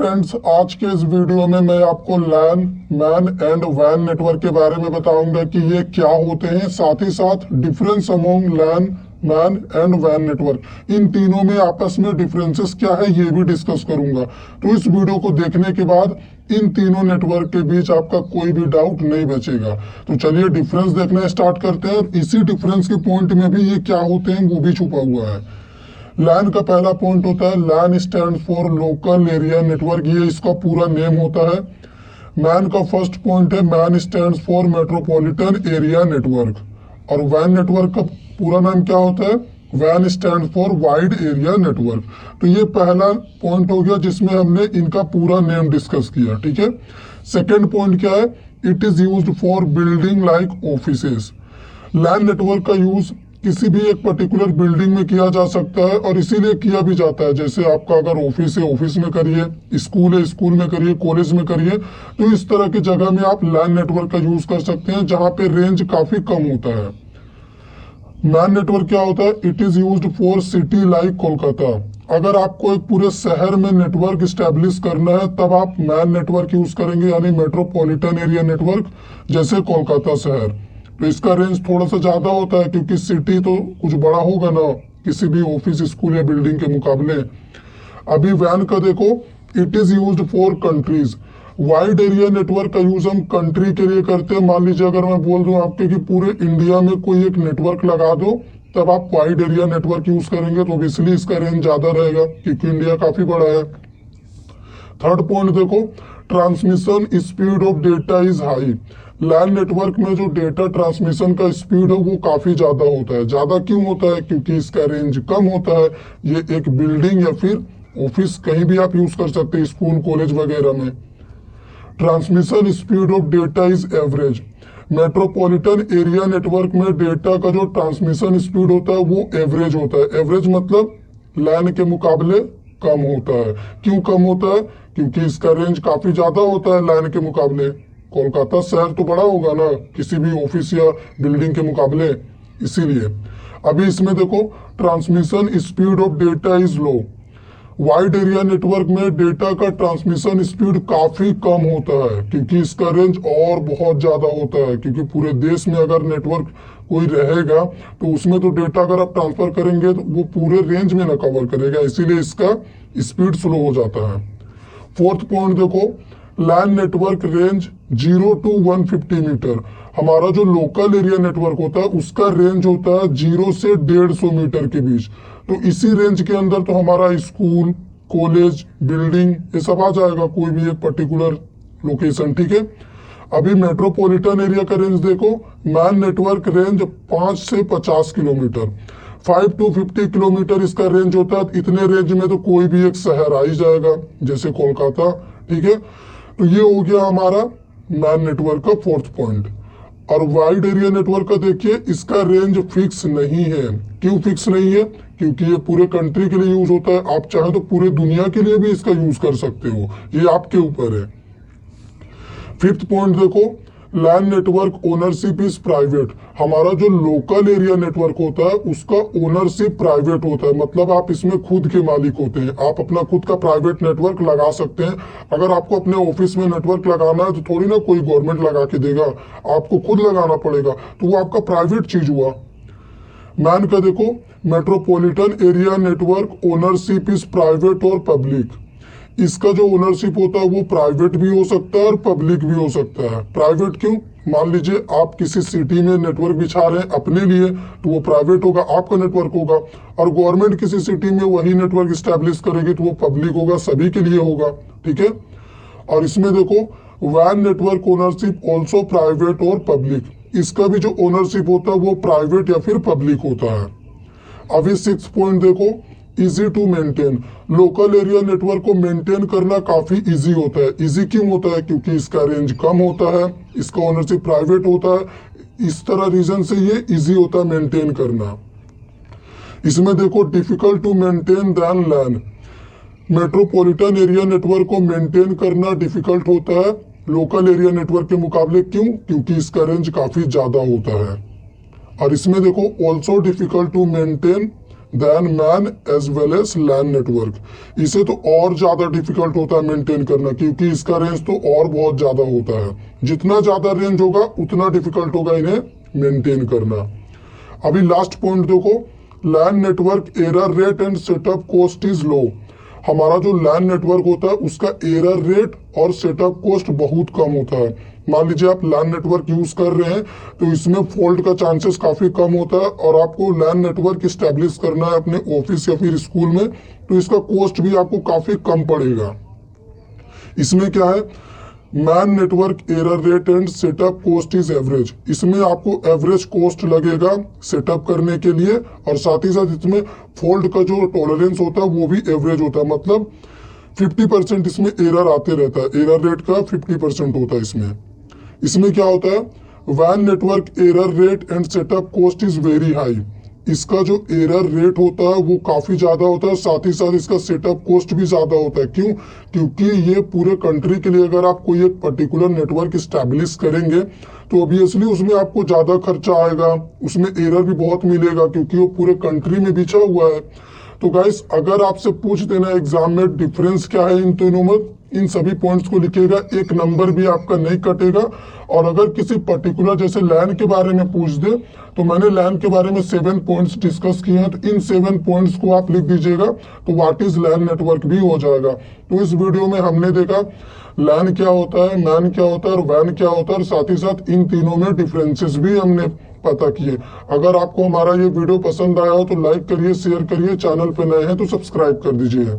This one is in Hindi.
फ्रेंड्स, आज के इस वीडियो में मैं आपको लैन, मैन एंड वैन नेटवर्क के बारे में बताऊंगा कि ये क्या होते हैं, साथ ही साथ difference among LAN, MAN and वैन नेटवर्क, इन तीनों में आपस में डिफरेंसेस क्या है ये भी डिस्कस करूंगा। तो इस वीडियो को देखने के बाद इन तीनों नेटवर्क के बीच आपका कोई भी डाउट नहीं बचेगा। तो चलिए डिफरेंस देखना स्टार्ट करते हैं। इसी डिफरेंस के पॉइंट में भी ये क्या होते हैं वो भी छुपा हुआ है। लैन का पहला पॉइंट होता है LAN stand for local area network, ये इसका पूरा नेम होता है। मैन का फर्स्ट पॉइंट है MAN stand for metropolitan area network. और वैन नेटवर्क का पूरा नाम क्या होता है? वैन stand for wide area network. तो ये पहला पॉइंट हो गया जिसमें हमने इनका पूरा नेम डिस्कस किया, ठीक है। सेकेंड पॉइंट क्या है? It is used for building like offices. LAN network का यूज किसी भी एक पर्टिकुलर बिल्डिंग में किया जा सकता है और इसीलिए किया भी जाता है। जैसे आपका अगर ऑफिस है, ऑफिस में करिए, स्कूल है, स्कूल में करिए, कॉलेज में करिए। तो इस तरह की जगह में आप लैन नेटवर्क का यूज कर सकते हैं जहां पे रेंज काफी कम होता है। मैन नेटवर्क क्या होता है? It is used for city like Kolkata. अगर आपको एक पूरे शहर में नेटवर्क स्टैब्लिश करना है तब आप मैन नेटवर्क यूज करेंगे, यानी मेट्रोपॉलिटन एरिया नेटवर्क, जैसे कोलकाता शहर। तो इसका रेंज थोड़ा सा ज्यादा होता है क्योंकि सिटी तो कुछ बड़ा होगा ना किसी भी ऑफिस, स्कूल या बिल्डिंग के मुकाबले। अभी वैन का देखो, it is used for countries. Wide area network का यूज हम कंट्री के लिए करते हैं। मान लीजिए अगर मैं बोल दूं आपके कि पूरे इंडिया में कोई एक नेटवर्क लगा दो, तब आप वाइड एरिया नेटवर्क यूज करेंगे तो ऑब्वियसली इसका रेंज ज्यादा रहेगा क्योंकि इंडिया काफी बड़ा है। थर्ड पॉइंट देखो, transmission speed of data is high. LAN network में जो डेटा ट्रांसमिशन का स्पीड है वो काफी ज्यादा होता है। ज्यादा क्यों होता है? क्योंकि इसका रेंज कम होता है। ये एक बिल्डिंग या फिर ऑफिस कहीं भी आप यूज कर सकते हैं, स्कूल, कॉलेज वगैरह में। Transmission speed of data is average. Metropolitan area network में डेटा का जो ट्रांसमिशन स्पीड होता है वो एवरेज होता है। एवरेज मतलब लैन के मुकाबले कम होता है। क्यों कम होता है? क्योंकि इसका रेंज काफी ज्यादा होता है लैन के मुकाबले। कोलकाता शहर तो बड़ा होगा ना किसी भी ऑफिस या बिल्डिंग के मुकाबले, इसीलिए। अभी इसमें देखो, transmission speed of data is low. Wide area network में डेटा का ट्रांसमिशन स्पीड काफी कम होता है क्योंकि इसका रेंज और बहुत ज्यादा होता है। क्योंकि पूरे देश में अगर नेटवर्क कोई रहेगा तो उसमें तो डेटा अगर आप ट्रांसफर करेंगे तो वो पूरे रेंज में ना कवर करेगा, इसीलिए इसका स्पीड स्लो हो जाता है। फोर्थ पॉइंट देखो, LAN network range 0 to 150 metre. हमारा जो लोकल एरिया नेटवर्क होता है उसका रेंज होता है 0 से 150 मीटर के बीच। तो इसी रेंज के अंदर तो हमारा स्कूल, कॉलेज, बिल्डिंग ये सब आ जाएगा, कोई भी एक पर्टिकुलर लोकेशन, ठीक है। अभी मेट्रोपॉलिटन एरिया का रेंज देखो, मैन नेटवर्क रेंज 5 से 50 किलोमीटर, 5 to 50 किलोमीटर इसका रेंज होता है। इतने रेंज में तो कोई भी एक शहर आ ही जाएगा जैसे कोलकाता, ठीक है। तो ये हो गया हमारा मैन नेटवर्क का फोर्थ पॉइंट। और वाइड एरिया नेटवर्क का देखिए, इसका रेंज फिक्स नहीं है। क्यों फिक्स नहीं है? क्योंकि ये पूरे कंट्री के लिए यूज होता है। आप चाहे तो पूरे दुनिया के लिए भी इसका यूज कर सकते हो, ये आपके ऊपर है। फिफ्थ पॉइंट देखो, LAN network ownership is private. हमारा जो लोकल एरिया नेटवर्क होता है उसका ओनरशिप प्राइवेट होता है, मतलब आप इसमें खुद के मालिक होते हैं। आप अपना खुद का प्राइवेट नेटवर्क लगा सकते हैं। अगर आपको अपने ऑफिस में नेटवर्क लगाना है तो थोड़ी ना कोई गवर्नमेंट लगा के देगा, आपको खुद लगाना पड़ेगा, तो वो आपका प्राइवेट चीज हुआ। मैन का देखो, metropolitan area network ownership is private और पब्लिक। इसका जो ओनरशिप होता है वो प्राइवेट भी हो सकता है और पब्लिक भी हो सकता है। प्राइवेट क्यों? मान लीजिए आप किसी सिटी में नेटवर्क बिछा रहे हैं अपने लिए तो वो प्राइवेट होगा, आपका नेटवर्क होगा। और गवर्नमेंट किसी सिटी में वही नेटवर्क स्टैब्लिश करेगी तो वो पब्लिक होगा, सभी के लिए होगा, ठीक है। और इसमें देखो, वैन नेटवर्क ओनरशिप ऑल्सो प्राइवेट और पब्लिक। इसका भी जो ओनरशिप होता है वो प्राइवेट या फिर पब्लिक होता है। अभी सिक्स पॉइंट देखो, easy to maintain. Local area network को मेंटेन करना काफी इजी होता है। इजी क्यों होता है? क्योंकि इसका रेंज कम होता है, इसका ओनरशिप प्राइवेट होता है। इस तरह रीजन से ये इजी होता है मेंटेन करना। इसमें देखो, difficult to maintain than LAN. Metropolitan area network को मेंटेन करना डिफिकल्ट होता है लोकल एरिया नेटवर्क के मुकाबले। क्यों? क्योंकि इसका रेंज काफी ज्यादा होता है। और इसमें देखो, also difficult to maintain than MAN as well as LAN network. इसे तो और ज्यादा डिफिकल्ट होता है मेंटेन करना, क्योंकि इसका रेंज तो और बहुत ज्यादा होता है। जितना ज्यादा रेंज होगा उतना डिफिकल्ट होगा इन्हें मेंटेन करना। अभी लास्ट पॉइंट देखो, LAN network error rate and setup cost is low. हमारा जो लैन नेटवर्क होता है उसका एरर रेट और सेटअप कॉस्ट बहुत कम होता है। मान लीजिए आप लैन नेटवर्क यूज कर रहे हैं तो इसमें फॉल्ट का चांसेस काफी कम होता है, और आपको लैन नेटवर्क स्टैब्लिश करना है अपने ऑफिस या फिर स्कूल में तो इसका कॉस्ट भी आपको काफी कम पड़ेगा। इसमें क्या है, man network error rate and setup cost is average. इसमें आपको एवरेज कॉस्ट लगेगा सेटअप करने के लिए, और साथ ही साथ इसमें फॉल्ट का जो टॉलरेंस होता है वो भी एवरेज होता है। मतलब 50% इसमें एरर आते रहता है, एरर रेट का 50% होता है इसमें। इसमें क्या होता है, वैन network error rate and setup cost is very high. इसका जो एरर रेट होता है वो काफी ज्यादा होता है, साथ ही साथ इसका सेटअप कॉस्ट भी ज्यादा होता है। क्यों? क्योंकि ये पूरे कंट्री के लिए अगर आप कोई एक पर्टिकुलर नेटवर्क स्टैब्लिश करेंगे तो ऑब्वियसली उसमें आपको ज्यादा खर्चा आएगा, उसमें एरर भी बहुत मिलेगा क्योंकि वो पूरे कंट्री में बिछा हुआ है। तो गाइस, अगर आपसे पूछ देना एग्जाम में डिफरेंस क्या है इन तीनों में, इन सभी पॉइंट्स को लिखिएगा, एक नंबर भी आपका नहीं कटेगा। और अगर किसी पर्टिकुलर जैसे लैन के बारे में पूछ दे तो मैंने लैन के बारे में 7 पॉइंट्स डिस्कस किए हैं, तो इन 7 पॉइंट्स को आप लिख दीजिएगा तो व्हाट इज लैन नेटवर्क भी हो जाएगा। तो इस वीडियो में हमने देखा लैन क्या होता है, मैन क्या होता है और वैन क्या होता है, और साथ ही साथ इन तीनों में डिफरेंसेस भी हमने पता किए। अगर आपको हमारा ये वीडियो पसंद आया हो तो लाइक करिए, शेयर करिए, चैनल पे नए हैं तो सब्सक्राइब कर दीजिए।